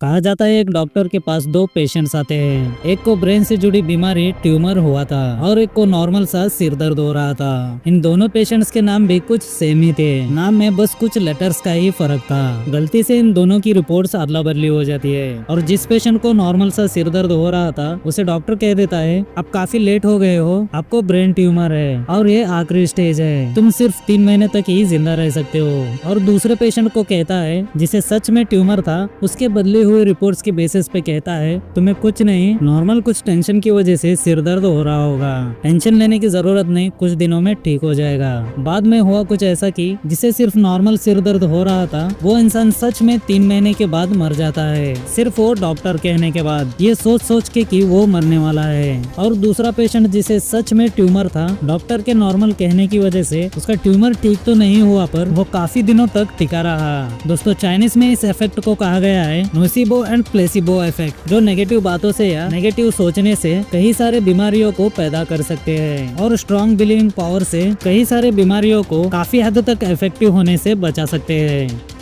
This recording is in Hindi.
कहा जाता है एक डॉक्टर के पास दो पेशेंट्स आते हैं। एक को ब्रेन से जुड़ी बीमारी ट्यूमर हुआ था और एक को नॉर्मल सा सिर दर्द हो रहा था। इन दोनों पेशेंट्स के नाम भी कुछ सेम ही थे, नाम में बस कुछ लेटर्स का ही फर्क था। गलती से इन दोनों की रिपोर्ट्स अदला बदली हो जाती है और जिस पेशेंट को नॉर्मल सा सिर दर्द हो रहा था उसे डॉक्टर कह देता है आप काफी लेट हो गए हो, आपको ब्रेन ट्यूमर है और ये आखिरी स्टेज है, तुम सिर्फ 3 महीने तक ही जिंदा रह सकते हो। और दूसरे पेशेंट को कहता है जिसे सच में ट्यूमर था, उसके बदले हुए रिपोर्ट्स के बेसिस पे कहता है तुम्हें कुछ नहीं, नॉर्मल कुछ टेंशन की वजह से सिर दर्द हो रहा होगा, टेंशन लेने की जरूरत नहीं, कुछ दिनों में ठीक हो जाएगा। बाद में हुआ कुछ ऐसा कि जिसे सिर्फ नॉर्मल सिर दर्द हो रहा था वो इंसान सच में 3 महीने के बाद मर जाता है, सिर्फ वो डॉक्टर कहने के बाद, ये सोच सोच के कि वो मरने वाला है। और दूसरा पेशेंट जिसे सच में ट्यूमर था, डॉक्टर के नॉर्मल कहने की वजह से उसका ट्यूमर ठीक तो नहीं हुआ पर वो काफी दिनों तक टिका रहा। दोस्तों चाइनीज में इस इफेक्ट को कहा गया है नोसिबो एंड प्लेसिबो इफेक्ट, जो नेगेटिव बातों से या नेगेटिव सोचने से कई सारे बीमारियों को पैदा कर सकते हैं और स्ट्रॉन्ग बिलीविंग पावर से कई सारे बीमारियों को काफी हद तक इफेक्टिव होने से बचा सकते हैं।